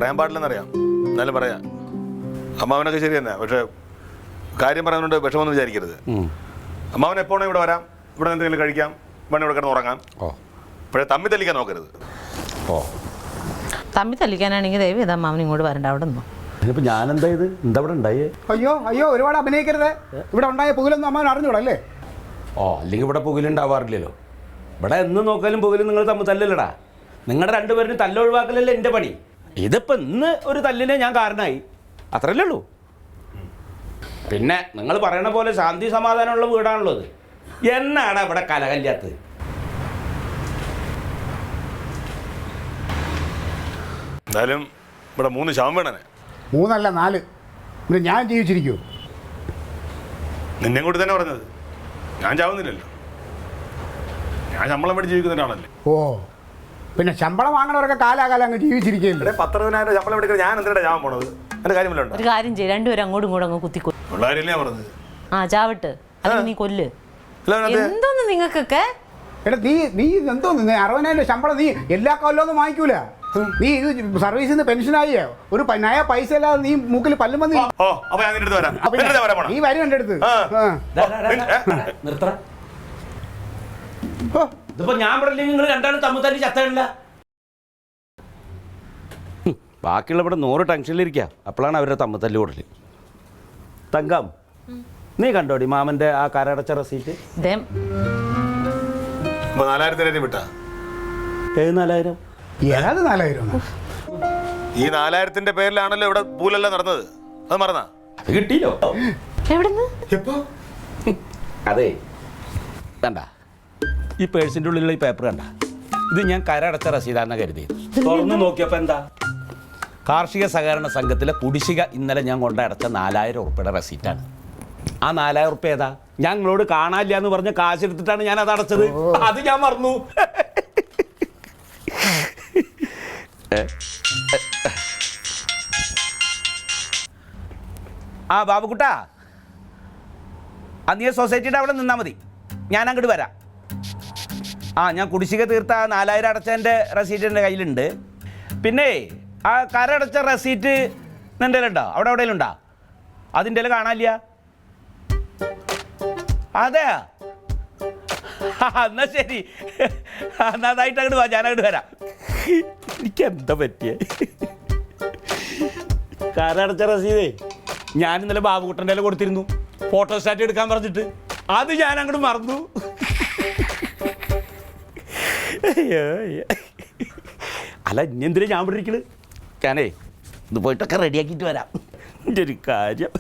പറയാൻ പാടില്ലെന്നറിയാം, എന്നാലും പറയാം. അമ്മാവനൊക്കെ ശരി തന്നെ, പക്ഷെ കാര്യം പറയുന്നുണ്ട് വിഷമൊന്നും വിചാരിക്കരുത്. അമ്മാവൻ എപ്പോഴും ഇവിടെ വരാം, ഇവിടെ എന്തെങ്കിലും കഴിക്കാം, വേണം ഇവിടെ കിടന്ന് ഉറങ്ങാം. പക്ഷേ തമ്മി തല്ലിക്കാൻ നോക്കരുത്. തമ്മി തല്ലിക്കാനാണെങ്കിൽ ദൈവം ഇതാ അമ്മാവൻ ഇങ്ങോട്ട് വരണ്ട. അവിടെ നിന്നോ. ഇപ്പം ഞാനെന്താ ഇത് എന്താ ഇവിടെ ഉണ്ടായേ? അയ്യോ ഒരുപാട് അഭിനയിക്കരുത്. ഇവിടെ ഉണ്ടായ പുകലൊന്നും അമ്മാവൻ അറിഞ്ഞൂടല്ലേ? അല്ലെങ്കിൽ ഇവിടെ പുകലുണ്ടാവാറില്ലല്ലോ. ഇവിടെ എന്ന് നോക്കാലും പുകലും നിങ്ങൾ തമ്മിൽ തല്ലല്ലടാ. നിങ്ങളുടെ രണ്ടുപേരും തല്ലൊഴിവാക്കലല്ലേ എൻ്റെ പണി. ഇതിപ്പോൾ ഇന്ന് ഒരു തല്ലിനെ ഞാൻ കാരണമായി, അത്രയല്ലേ ഉള്ളൂ. പിന്നെ നിങ്ങൾ പറയണ പോലെ ശാന്തി സമാധാനമുള്ള വീടാണല്ലോ ഇത്. എന്നാണ് ഇവിടെ കലകല്ലാത്തത്? എന്തായാലും ഇവിടെ 3 ശവം വേണേ. 3 അല്ല 4. പിന്നെ ഞാൻ ജീവിച്ചിരിക്കൂ? നിന്നെ കൂടി തന്നെ പറഞ്ഞത്. ഞാൻ ചാവുന്നില്ലല്ലോ, ഞാൻ ശമ്പളം മേടിച്ച് ജീവിക്കുന്നതിനാണല്ലേ. ഓ, പിന്നെ ശമ്പളം വാങ്ങണവരൊക്കെ കാലാകാലം അങ്ങ് ജീവിച്ചിരിക്കുകയല്ലേ? 10,000 ശമ്പളം എടുക്കുന്നത് ഞാൻ എന്തിനാ ചാവാൻ പോണത്? എൻ്റെ കാര്യമില്ല. ഒരു കാര്യം ചെയ്യും, രണ്ടുപേരും അങ്ങോട്ടും ഇങ്ങോട്ടും അങ്ങ് കുത്തിക്കൊ. ഉള്ള കാര്യമില്ല ഞാൻ പറഞ്ഞത്. ചാവിട്ട് അല്ലെങ്കിൽ നീ കൊല്ല്. എന്തോന്ന് നിങ്ങൾക്കൊക്കെ? എടാ നീ എന്തോന്ന് 60,000 ശമ്പളം നീ എല്ലാ കൊല്ലമൊന്നും വാങ്ങിക്കൂല. നീ ഇത് സർവീസിൽ നിന്ന് പെൻഷനായി ഒരു നയ പൈസ ഇല്ലാതെ നീ മൂക്കിൽ പല്ലും വന്ന് നീ വരും എൻ്റെ അടുത്ത്. ഇതിപ്പോ ഞാൻ പറഞ്ഞില്ല നിങ്ങൾ രണ്ടാളും തമ്മിൽ തന്നെ ചത്തല്ല. ബാക്കിയുള്ള ഇവിടെ 100 ടെൻഷനിലിരിക്കുക. അപ്പോഴാണ് അവരുടെ തമ്മിൽ തല്ലി കൂടല്. തങ്കം, നീ കണ്ടോടി മാമന്റെ ആ കരടച്ച റെസീറ്റ്? 4,000 വിട്ടാ? ഏത് 4,000? ഏത് 4,000? ഈ 4,000-ന്റെ പേരിലാണല്ലോ ഇവിടെ പൂലെല്ലാം നടന്നത്. അത് മറന്നാ? അത് കിട്ടിയില്ലോ. എവിടുന്ന്? അതെ കണ്ട, ഈ പേഴ്സിൻ്റെ ഉള്ളിലുള്ള ഈ പേപ്പർ കണ്ട, ഇത് ഞാൻ കരടച്ച റസീദാണെന്ന് കരുതി. തുറന്നു നോക്കിയപ്പോൾ എന്താ? കാർഷിക സഹകരണ സംഘത്തിലെ കുടിശ്ശിക ഇന്നലെ ഞാൻ കൊണ്ടടച്ച 4,000 ഉറുപ്പിയുടെ റെസീറ്റാണ്. ആ 4,000 ഉറുപ്പ്യ ഏതാ? ഞാൻ നിങ്ങളോട് കാണാനില്ല എന്ന് പറഞ്ഞ കാശെടുത്തിട്ടാണ് ഞാൻ അത് അടച്ചത്. അത് ഞാൻ മറന്നു. ആ ബാബുക്കുട്ടാ, നീ സൊസൈറ്റിയുടെ അവിടെ നിന്നാൽ മതി, ഞാൻ അങ്ങോട്ട് വരാം. ഞാൻ കുടിശ്ശിക തീർത്ത 4,000 അടച്ചതിൻ്റെ റെസീറ്റ് എൻ്റെ കയ്യിലുണ്ട്. പിന്നെ ആ കരടച്ച റെസീറ്റ് നിൻ്റെ ഉണ്ടോ? അവിടെ എവിടെയെങ്കിലും ഉണ്ടോ? അതിൻ്റെ കാണാനില്ല. അതെ, എന്നാ ശരി, എന്നാ അതായിട്ട് അങ്ങോട്ട് വാ, ഞാൻ അങ്ങോട്ട് വരാം. എനിക്കെന്താ പറ്റിയേ? കരടച്ച റസീദേ ഞാൻ ഇന്നലെ ബാബുക്കുട്ടൻ്റെ കൊടുത്തിരുന്നു, ഫോട്ടോസ്റ്റാറ്റ് എടുക്കാൻ പറഞ്ഞിട്ട്. അത് ഞാൻ അങ്ങോട്ട് മറന്നു. അല്ല ഇനി എന്തിനാ ഞാൻ ഇവിടെ ഇരിക്കണത്? ഞാനേ ഇത് പോയിട്ടൊക്കെ റെഡിയാക്കിയിട്ട് വരാം. എൻ്റെ ഒരു കാര്യം.